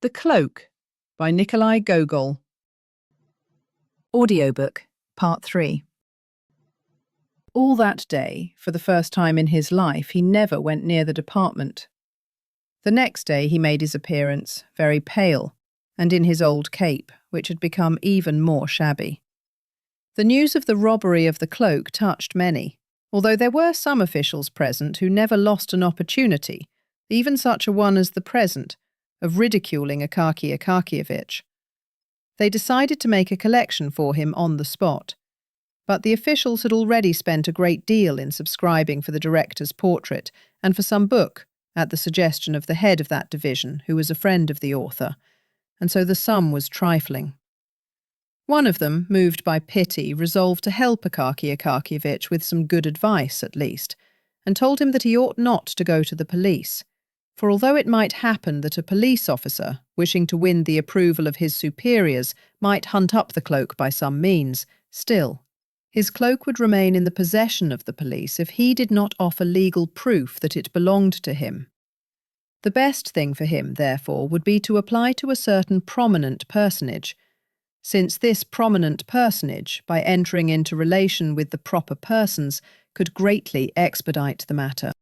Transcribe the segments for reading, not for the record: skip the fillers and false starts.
The Cloak by Nikolai Gogol. Audiobook, Part 3. All that day, for the first time in his life, he never went near the department. The next day he made his appearance, very pale, and in his old cape, which had become even more shabby. The news of the robbery of the Cloak touched many, although there were some officials present who never lost an opportunity, even such a one as the present, of ridiculing Akaky Akakievich. They decided to make a collection for him on the spot, but the officials had already spent a great deal in subscribing for the director's portrait and for some book, at the suggestion of the head of that division, who was a friend of the author, and so the sum was trifling. One of them, moved by pity, resolved to help Akaky Akakievich with some good advice at least, and told him that he ought not to go to the police, for although it might happen that a police officer, wishing to win the approval of his superiors, might hunt up the Cloak by some means, still, his Cloak would remain in the possession of the police if he did not offer legal proof that it belonged to him. The best thing for him, therefore, would be to apply to a certain prominent personage, since this prominent personage, by entering into relation with the proper persons, could greatly expedite the matter.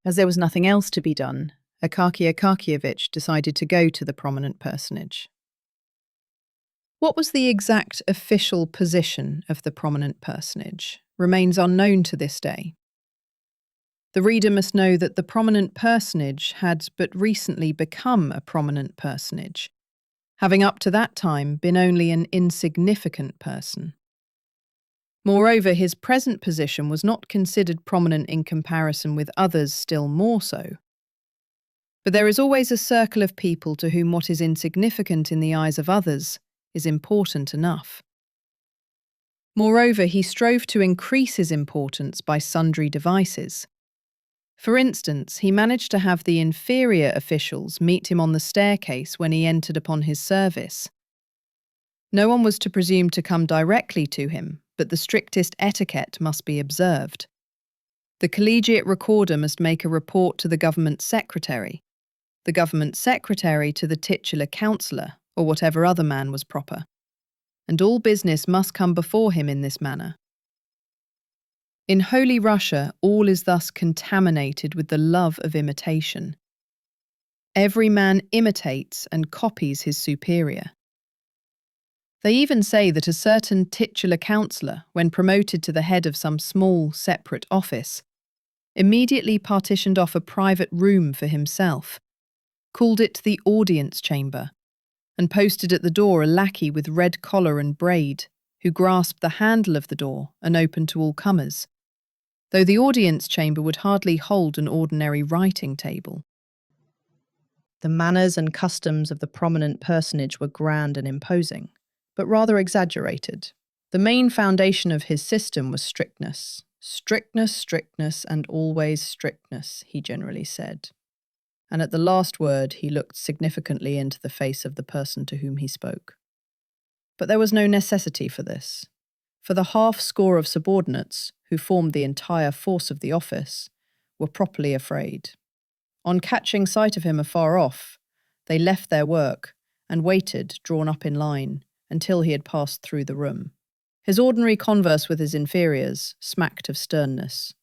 As there was nothing else to be done, Akaky Akakievich decided to go to the prominent personage. What was the exact official position of the prominent personage remains unknown to this day. The reader must know that the prominent personage had but recently become a prominent personage, having up to that time been only an insignificant person. Moreover, his present position was not considered prominent in comparison with others still more so. But there is always a circle of people to whom what is insignificant in the eyes of others is important enough. Moreover, he strove to increase his importance by sundry devices. For instance, he managed to have the inferior officials meet him on the staircase when he entered upon his service. No one was to presume to come directly to him, but the strictest etiquette must be observed. The collegiate recorder must make a report to the government secretary, the government secretary to the titular councillor, or whatever other man was proper, and all business must come before him in this manner. In Holy Russia, all is thus contaminated with the love of imitation. Every man imitates and copies his superior. They even say that a certain titular councillor, when promoted to the head of some small, separate office, immediately partitioned off a private room for himself, called it the audience chamber, and posted at the door a lackey with red collar and braid, who grasped the handle of the door and opened to all comers, though the audience chamber would hardly hold an ordinary writing table. The manners and customs of the prominent personage were grand and imposing, but rather exaggerated. The main foundation of his system was strictness. Strictness, strictness, and always strictness, he generally said. And at the last word he looked significantly into the face of the person to whom he spoke. But there was no necessity for this, for the half-score of subordinates, who formed the entire force of the office, were properly afraid. On catching sight of him afar off, they left their work and waited, drawn up in line, until he had passed through the room. His ordinary converse with his inferiors smacked of sternness,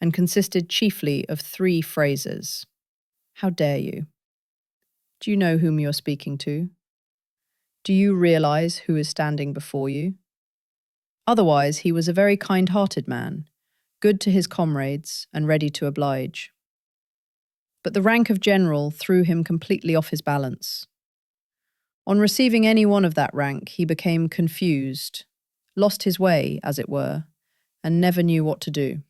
and consisted chiefly of 3 phrases. How dare you? Do you know whom you are speaking to? Do you realize who is standing before you? Otherwise, he was a very kind-hearted man, good to his comrades and ready to oblige. But the rank of general threw him completely off his balance. On receiving any one of that rank, he became confused, lost his way, as it were, and never knew what to do.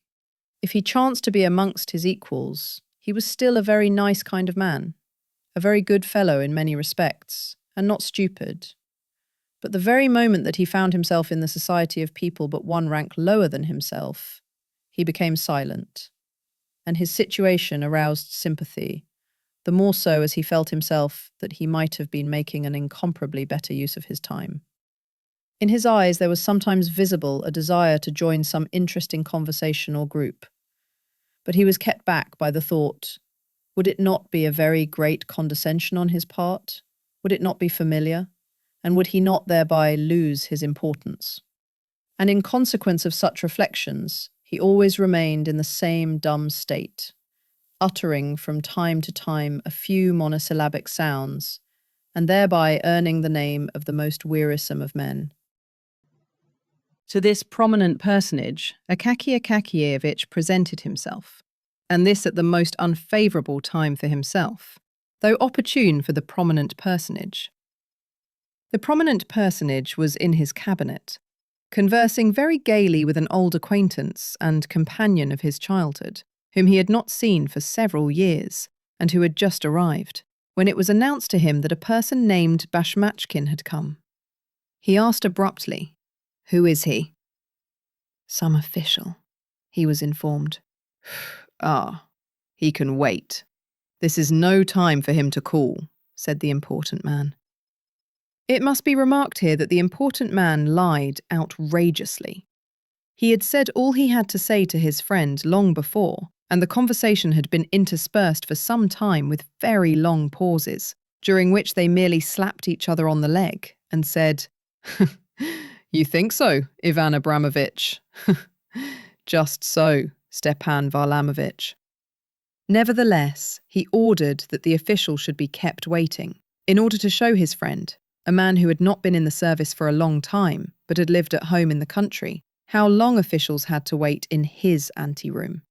If he chanced to be amongst his equals, he was still a very nice kind of man, a very good fellow in many respects, and not stupid. But the very moment that he found himself in the society of people but one rank lower than himself, he became silent, and his situation aroused sympathy, the more so as he felt himself that he might have been making an incomparably better use of his time. In his eyes there was sometimes visible a desire to join some interesting conversation or group, but he was kept back by the thought, Would it not be a very great condescension on his part? Would it not be familiar? And would he not thereby lose his importance? And in consequence of such reflections, he always remained in the same dumb state, uttering from time to time a few monosyllabic sounds, and thereby earning the name of the most wearisome of men. To this prominent personage, Akaky Akakievich presented himself, and this at the most unfavourable time for himself, though opportune for the prominent personage. The prominent personage was in his cabinet, conversing very gaily with an old acquaintance and companion of his childhood, whom he had not seen for several years, and who had just arrived, when it was announced to him that a person named Bashmachkin had come. He asked abruptly, "Who is he?" "Some official," he was informed. "Ah, he can wait. This is no time for him to call," said the important man. It must be remarked here that the important man lied outrageously. He had said all he had to say to his friend long before, and the conversation had been interspersed for some time with very long pauses, during which they merely slapped each other on the leg and said, "You think so, Ivan Abramovich?" "Just so, Stepan Varlamovich." Nevertheless, he ordered that the official should be kept waiting, in order to show his friend, a man who had not been in the service for a long time, but had lived at home in the country, how long officials had to wait in his anteroom.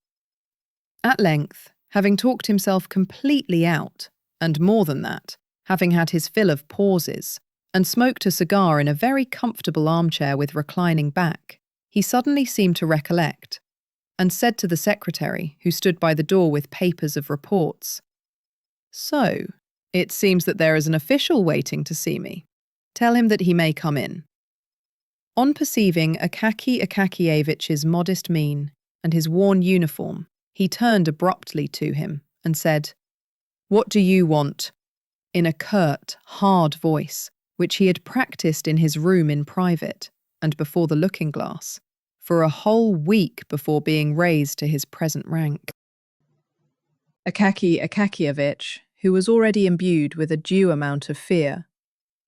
At length, having talked himself completely out, and more than that, having had his fill of pauses, and smoked a cigar in a very comfortable armchair with reclining back, he suddenly seemed to recollect, and said to the secretary, who stood by the door with papers of reports, "So, it seems that there is an official waiting to see me. Tell him that he may come in." On perceiving Akaky Akakievich's modest mien and his worn uniform, he turned abruptly to him and said, "What do you want?" in a curt, hard voice, which he had practiced in his room in private and before the looking-glass, for a whole week before being raised to his present rank. Akaky Akakievich, who was already imbued with a due amount of fear,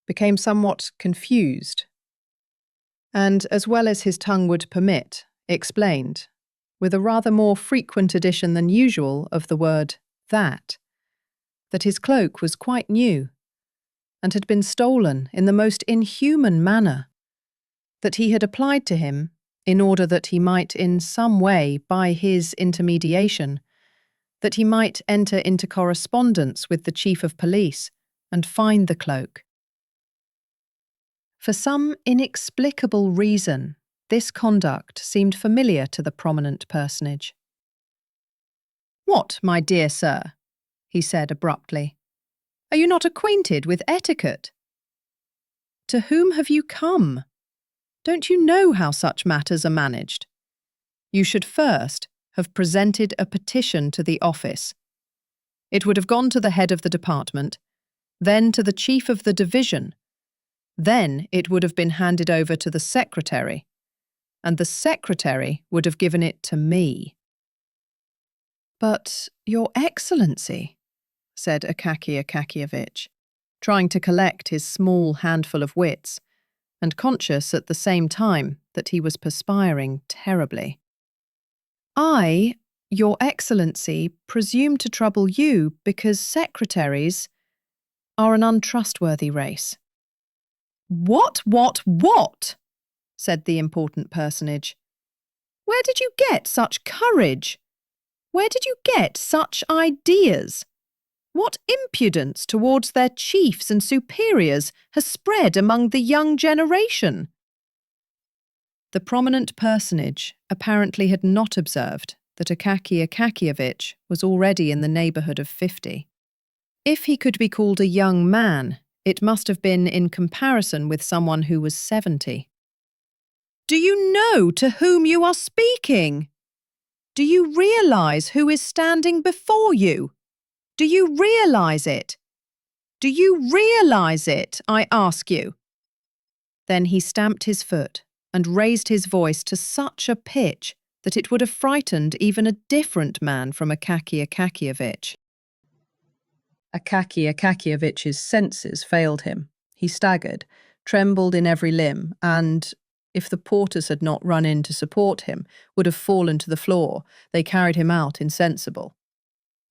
became somewhat confused, and, as well as his tongue would permit, explained, with a rather more frequent addition than usual of the word that his cloak was quite new, and had been stolen in the most inhuman manner, that he had applied to him in order that he might in some way, by his intermediation, that he might enter into correspondence with the chief of police and find the cloak. For some inexplicable reason, this conduct seemed familiar to the prominent personage. "What, my dear sir?" he said abruptly. "Are you not acquainted with etiquette? To whom have you come? Don't you know how such matters are managed? You should first have presented a petition to the office. It would have gone to the head of the department, then to the chief of the division. Then it would have been handed over to the secretary, and the secretary would have given it to me." "But, Your Excellency," said Akaky Akakievich, trying to collect his small handful of wits, and conscious at the same time that he was perspiring terribly. "I, Your Excellency, presume to trouble you because secretaries are an untrustworthy race." What? Said the important personage. "Where did you get such courage? Where did you get such ideas? What impudence towards their chiefs and superiors has spread among the young generation?" The prominent personage apparently had not observed that Akaky Akakievich was already in the neighbourhood of 50. If he could be called a young man, it must have been in comparison with someone who was 70. "Do you know to whom you are speaking? Do you realise who is standing before you? Do you realise it? Do you realise it, I ask you?" Then he stamped his foot and raised his voice to such a pitch that it would have frightened even a different man from Akaky Akakievich. Akaky Akakievich's senses failed him. He staggered, trembled in every limb, and, if the porters had not run in to support him, would have fallen to the floor. They carried him out insensible.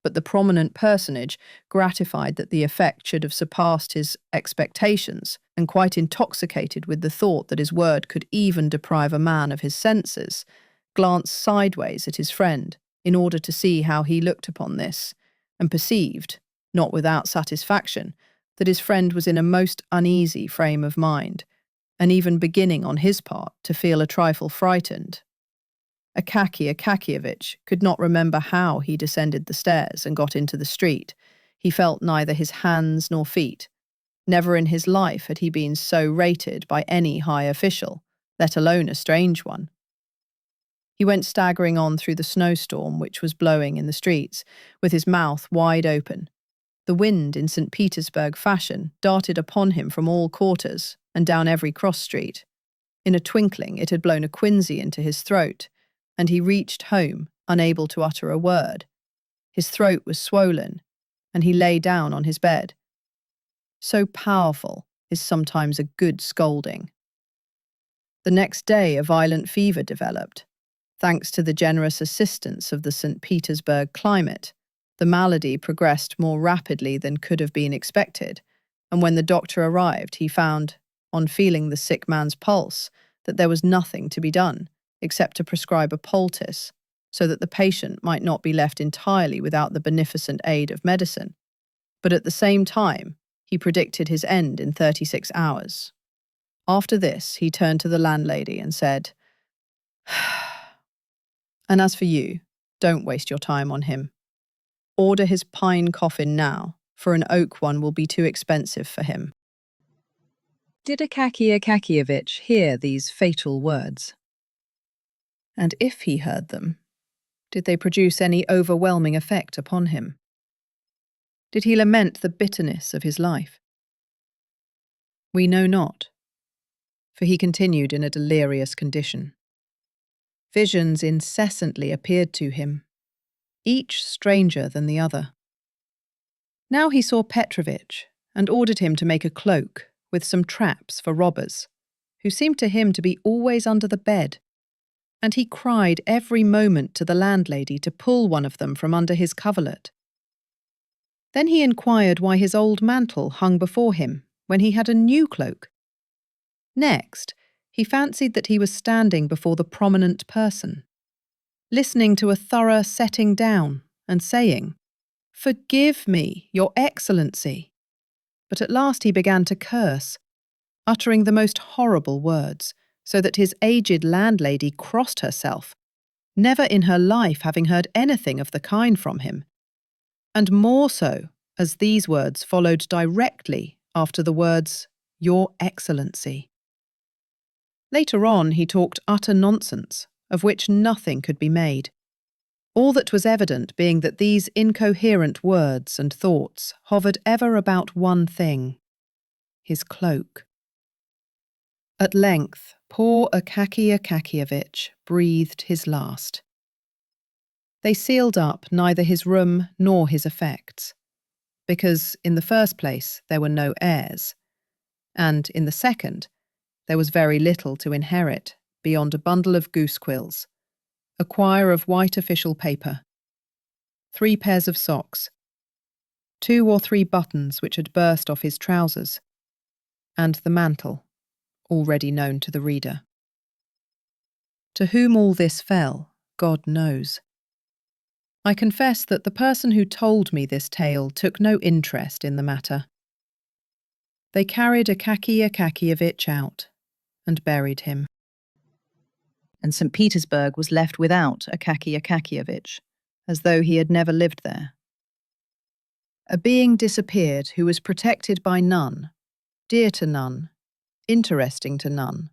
But the prominent personage, gratified that the effect should have surpassed his expectations, and quite intoxicated with the thought that his word could even deprive a man of his senses, glanced sideways at his friend in order to see how he looked upon this, and perceived, not without satisfaction, that his friend was in a most uneasy frame of mind, and even beginning on his part to feel a trifle frightened. Akaky Akakievich could not remember how he descended the stairs and got into the street. He felt neither his hands nor feet. Never in his life had he been so rated by any high official, let alone a strange one. He went staggering on through the snowstorm which was blowing in the streets, with his mouth wide open. The wind, in St. Petersburg fashion, darted upon him from all quarters and down every cross street. In a twinkling it had blown a quinsy into his throat, and he reached home, unable to utter a word. His throat was swollen, and he lay down on his bed. So powerful is sometimes a good scolding. The next day a violent fever developed. Thanks to the generous assistance of the St. Petersburg climate, the malady progressed more rapidly than could have been expected, and when the doctor arrived, he found, on feeling the sick man's pulse, that there was nothing to be done, except to prescribe a poultice, so that the patient might not be left entirely without the beneficent aid of medicine. But at the same time, he predicted his end in 36 hours. After this, he turned to the landlady and said, "And as for you, don't waste your time on him. Order his pine coffin now, for an oak one will be too expensive for him." Did Akaky Akakievich hear these fatal words? And if he heard them, did they produce any overwhelming effect upon him? Did he lament the bitterness of his life? We know not, for he continued in a delirious condition. Visions incessantly appeared to him, each stranger than the other. Now he saw Petrovich and ordered him to make a cloak with some traps for robbers, who seemed to him to be always under the bed, and he cried every moment to the landlady to pull one of them from under his coverlet. Then he inquired why his old mantle hung before him when he had a new cloak. Next, he fancied that he was standing before the prominent person, listening to a thorough setting down and saying, "Forgive me, Your Excellency." But at last he began to curse, uttering the most horrible words, so that his aged landlady crossed herself, never in her life having heard anything of the kind from him, and more so as these words followed directly after the words, "Your Excellency." Later on he talked utter nonsense, of which nothing could be made, all that was evident being that these incoherent words and thoughts hovered ever about one thing, his cloak. At length, poor Akaky Akakievich breathed his last. They sealed up neither his room nor his effects, because, in the first place, there were no heirs, and, in the second, there was very little to inherit beyond a bundle of goose quills, a quire of white official paper, 3 pairs of socks, 2 or 3 buttons which had burst off his trousers, and the mantle, already known to the reader. To whom all this fell, God knows. I confess that the person who told me this tale took no interest in the matter. They carried Akaky Akakievich out and buried him. And St. Petersburg was left without Akaky Akakievich, as though he had never lived there. A being disappeared who was protected by none, dear to none, interesting to none,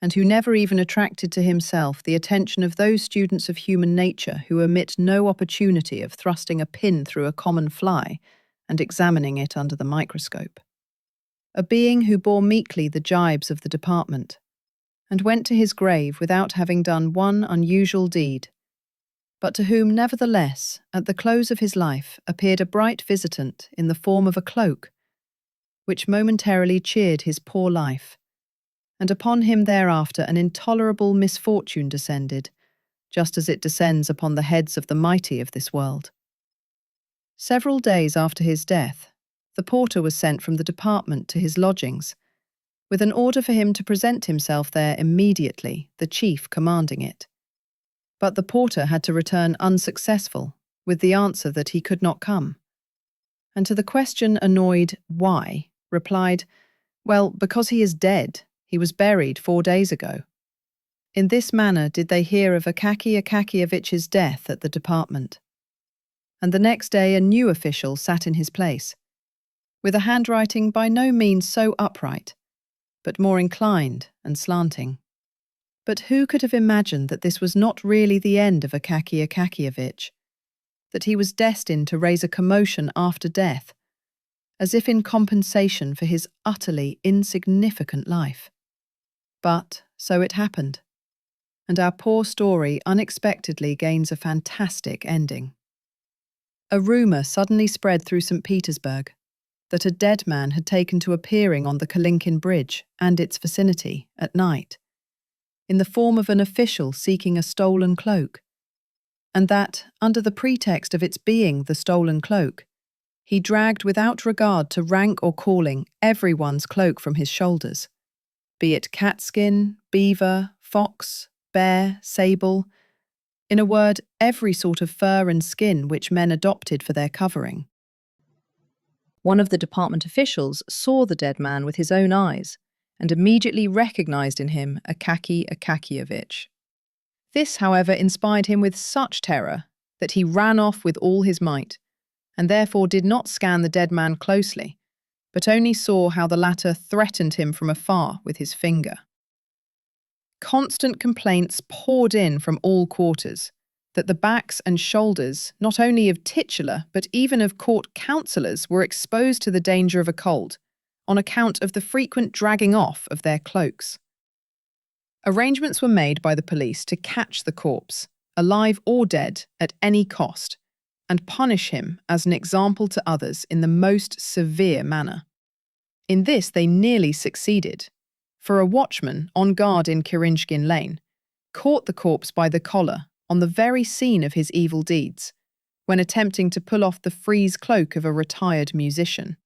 and who never even attracted to himself the attention of those students of human nature who omit no opportunity of thrusting a pin through a common fly and examining it under the microscope. A being who bore meekly the gibes of the department, and went to his grave without having done one unusual deed, but to whom nevertheless, at the close of his life, appeared a bright visitant in the form of a cloak, which momentarily cheered his poor life, and upon him thereafter an intolerable misfortune descended, just as it descends upon the heads of the mighty of this world. Several days after his death, the porter was sent from the department to his lodgings, with an order for him to present himself there immediately, the chief commanding it. But the porter had to return unsuccessful, with the answer that he could not come. And to the question annoyed, why, replied, "Well, because he is dead. He was buried 4 days ago." In this manner did they hear of Akaky Akakievich's death at the department. And the next day a new official sat in his place, with a handwriting by no means so upright, but more inclined and slanting. But who could have imagined that this was not really the end of Akaky Akakievich, that he was destined to raise a commotion after death, as if in compensation for his utterly insignificant life? But so it happened, and our poor story unexpectedly gains a fantastic ending. A rumour suddenly spread through St. Petersburg that a dead man had taken to appearing on the Kalinkin Bridge and its vicinity at night, in the form of an official seeking a stolen cloak, and that, under the pretext of its being the stolen cloak, he dragged without regard to rank or calling everyone's cloak from his shoulders, be it catskin, beaver, fox, bear, sable, in a word, every sort of fur and skin which men adopted for their covering. One of the department officials saw the dead man with his own eyes and immediately recognized in him Akaky Akakievich. This, however, inspired him with such terror that he ran off with all his might, and therefore did not scan the dead man closely, but only saw how the latter threatened him from afar with his finger. Constant complaints poured in from all quarters that the backs and shoulders, not only of titular but even of court councillors, were exposed to the danger of a cold, on account of the frequent dragging off of their cloaks. Arrangements were made by the police to catch the corpse, alive or dead, at any cost, and punish him as an example to others in the most severe manner. In this they nearly succeeded, for a watchman on guard in Kirinshkin Lane caught the corpse by the collar on the very scene of his evil deeds, when attempting to pull off the frieze cloak of a retired musician.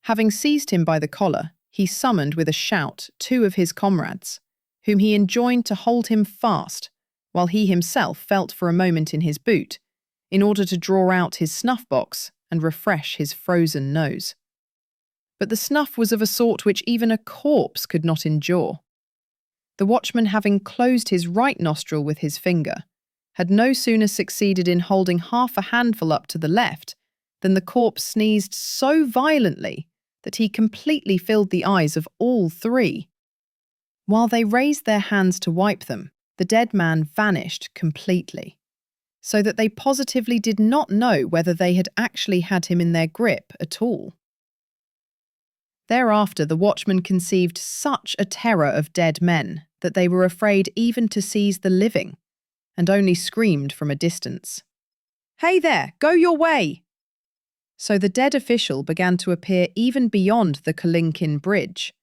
Having seized him by the collar, he summoned with a shout 2 of his comrades, whom he enjoined to hold him fast, while he himself felt for a moment in his boot, in order to draw out his snuff-box and refresh his frozen nose. But the snuff was of a sort which even a corpse could not endure. The watchman, having closed his right nostril with his finger, had no sooner succeeded in holding half a handful up to the left than the corpse sneezed so violently that he completely filled the eyes of all 3. While they raised their hands to wipe them, the dead man vanished completely, so that they positively did not know whether they had actually had him in their grip at all. Thereafter the watchmen conceived such a terror of dead men that they were afraid even to seize the living, and only screamed from a distance, "Hey there, go your way!" So the dead official began to appear even beyond the Kalinkin Bridge,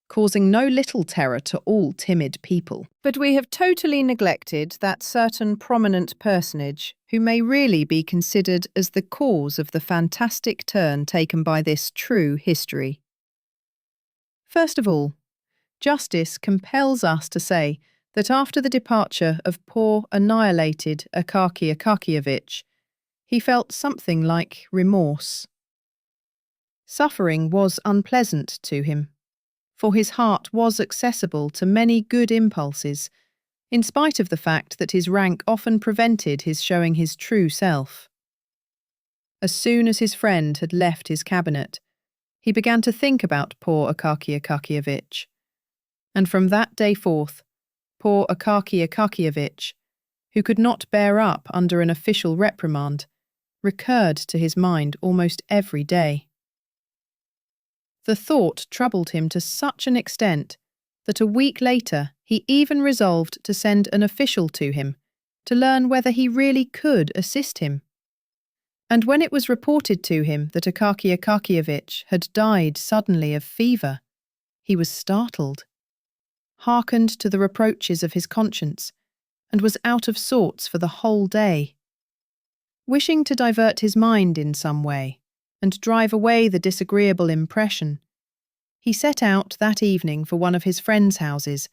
causing no little terror to all timid people. But we have totally neglected that certain prominent personage who may really be considered as the cause of the fantastic turn taken by this true history. First of all, justice compels us to say that after the departure of poor annihilated Akaky Akakievich, he felt something like remorse. Suffering was unpleasant to him, for his heart was accessible to many good impulses, in spite of the fact that his rank often prevented his showing his true self. As soon as his friend had left his cabinet, he began to think about poor Akaky Akakievich, and from that day forth, poor Akaky Akakievich, who could not bear up under an official reprimand, recurred to his mind almost every day. The thought troubled him to such an extent that a week later he even resolved to send an official to him to learn whether he really could assist him. And when it was reported to him that Akaky Akakievich had died suddenly of fever, he was startled, hearkened to the reproaches of his conscience, and was out of sorts for the whole day. Wishing to divert his mind in some way, and drive away the disagreeable impression, he set out that evening for one of his friends' houses,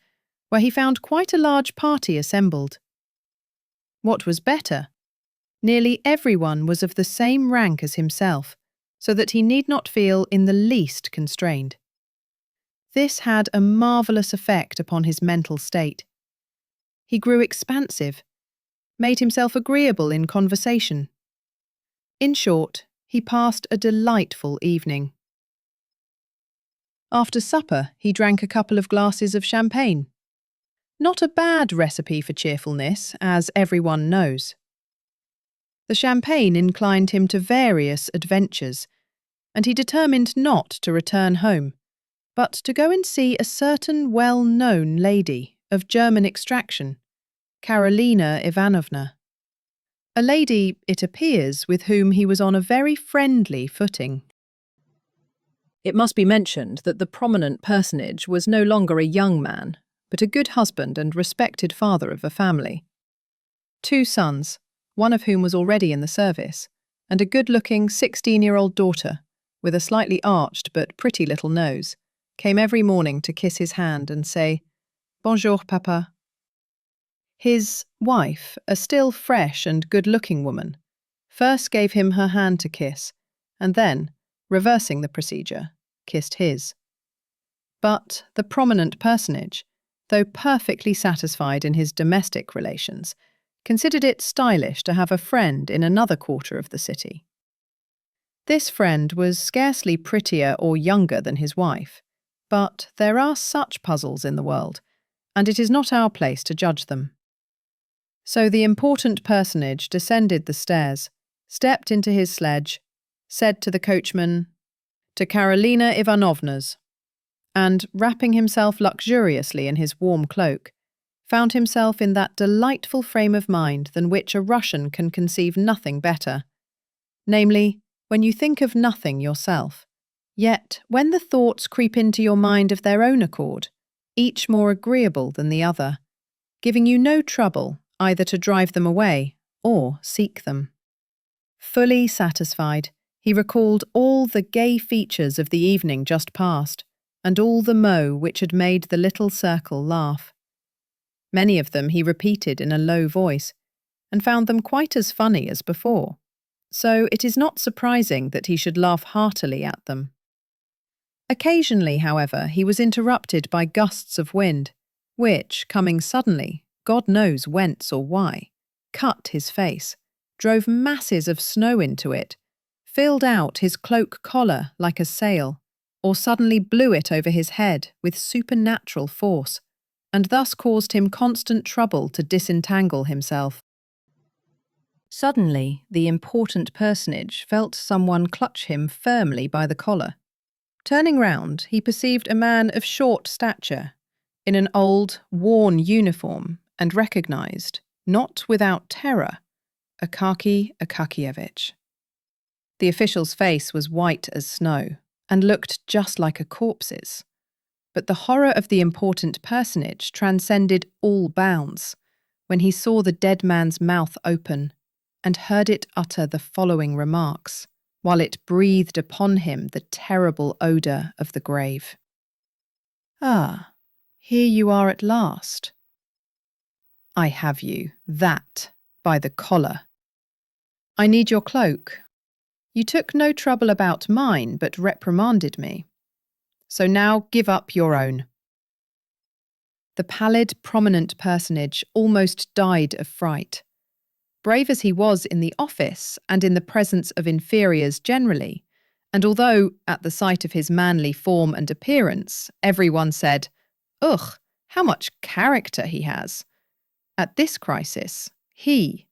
where he found quite a large party assembled. What was better, nearly everyone was of the same rank as himself, so that he need not feel in the least constrained. This had a marvellous effect upon his mental state. He grew expansive, made himself agreeable in conversation. In short, he passed a delightful evening. After supper, he drank a couple of glasses of champagne. Not a bad recipe for cheerfulness, as everyone knows. The champagne inclined him to various adventures, and he determined not to return home, but to go and see a certain well-known lady of German extraction, Karolina Ivanovna. A lady, it appears, with whom he was on a very friendly footing. It must be mentioned that the prominent personage was no longer a young man, but a good husband and respected father of a family. 2 sons, one of whom was already in the service, and a good-looking 16-year-old daughter, with a slightly arched but pretty little nose, came every morning to kiss his hand and say, "Bonjour, papa." His wife, a still fresh and good-looking woman, first gave him her hand to kiss, and then, reversing the procedure, kissed his. But the prominent personage, though perfectly satisfied in his domestic relations, considered it stylish to have a friend in another quarter of the city. This friend was scarcely prettier or younger than his wife, but there are such puzzles in the world, and it is not our place to judge them. So the important personage descended the stairs, stepped into his sledge, said to the coachman, "To Karolina Ivanovna's," and, wrapping himself luxuriously in his warm cloak, found himself in that delightful frame of mind than which a Russian can conceive nothing better, namely, when you think of nothing yourself, yet when the thoughts creep into your mind of their own accord, each more agreeable than the other, giving you no trouble either to drive them away or seek them. Fully satisfied, he recalled all the gay features of the evening just past, and all the mots which had made the little circle laugh. Many of them he repeated in a low voice, and found them quite as funny as before, so it is not surprising that he should laugh heartily at them. Occasionally, however, he was interrupted by gusts of wind, which, coming suddenly, God knows whence or why, cut his face, drove masses of snow into it, filled out his cloak collar like a sail, or suddenly blew it over his head with supernatural force, and thus caused him constant trouble to disentangle himself. Suddenly, the important personage felt someone clutch him firmly by the collar. Turning round, he perceived a man of short stature, in an old, worn uniform, and recognised, not without terror, Akaky Akakievich. The official's face was white as snow, and looked just like a corpse's. But the horror of the important personage transcended all bounds, when he saw the dead man's mouth open, and heard it utter the following remarks, while it breathed upon him the terrible odour of the grave. "Ah, here you are at last. I have you, that, by the collar. I need your cloak. You took no trouble about mine, but reprimanded me. So now give up your own." The pallid, prominent personage almost died of fright. Brave as he was in the office and in the presence of inferiors generally, and although, at the sight of his manly form and appearance, everyone said, "Ugh, how much character he has," at this crisis, he,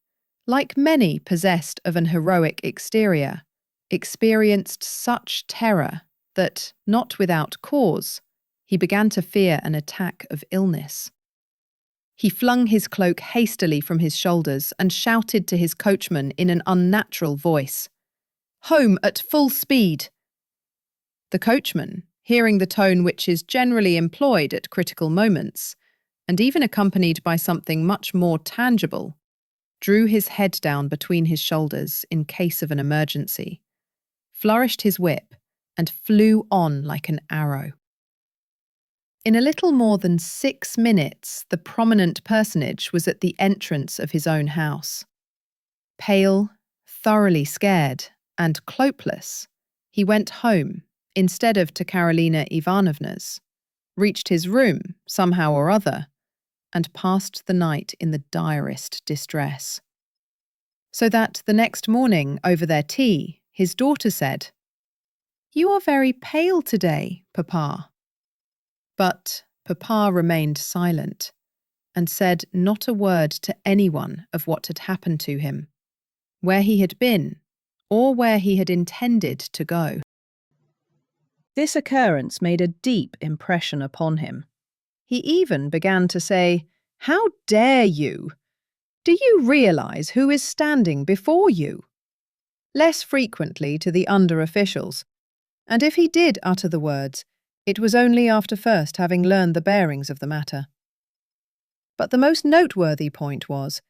like many possessed of an heroic exterior, experienced such terror that, not without cause, he began to fear an attack of illness. He flung his cloak hastily from his shoulders and shouted to his coachman in an unnatural voice, "Home at full speed!" The coachman, hearing the tone which is generally employed at critical moments, and even accompanied by something much more tangible, drew his head down between his shoulders in case of an emergency, flourished his whip, and flew on like an arrow. In a little more than 6 minutes, the prominent personage was at the entrance of his own house. Pale, thoroughly scared, and cloakless, he went home instead of to Karolina Ivanovna's, reached his room somehow or other, and passed the night in the direst distress. So that the next morning, over their tea, his daughter said, "You are very pale today, Papa." But Papa remained silent and said not a word to anyone of what had happened to him, where he had been, or where he had intended to go. This occurrence made a deep impression upon him. He even began to say, "How dare you? Do you realize who is standing before you?" Less frequently to the under-officials, and if he did utter the words, it was only after first having learned the bearings of the matter. But the most noteworthy point was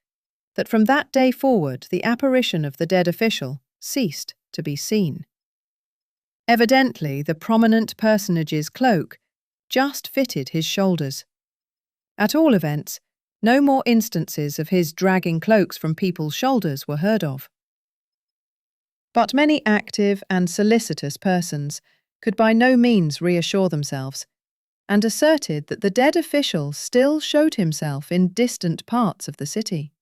that from that day forward the apparition of the dead official ceased to be seen. Evidently, the prominent personage's cloak just fitted his shoulders. At all events, no more instances of his dragging cloaks from people's shoulders were heard of. But many active and solicitous persons could by no means reassure themselves, and asserted that the dead official still showed himself in distant parts of the city.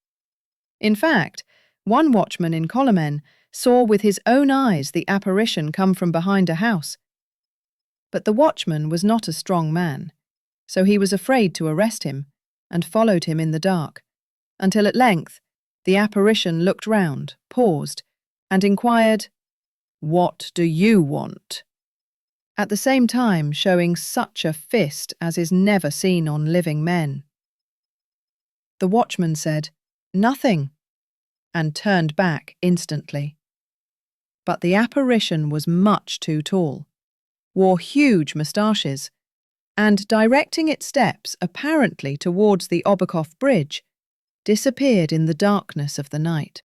In fact, one watchman in Kolomen saw with his own eyes the apparition come from behind a house. But the watchman was not a strong man, so he was afraid to arrest him, and followed him in the dark, until at length the apparition looked round, paused, and inquired, "What do you want?" at the same time showing such a fist as is never seen on living men. The watchman said, "Nothing," and turned back instantly. But the apparition was much too tall, wore huge moustaches, and directing its steps apparently towards the Overcoat bridge, disappeared in the darkness of the night.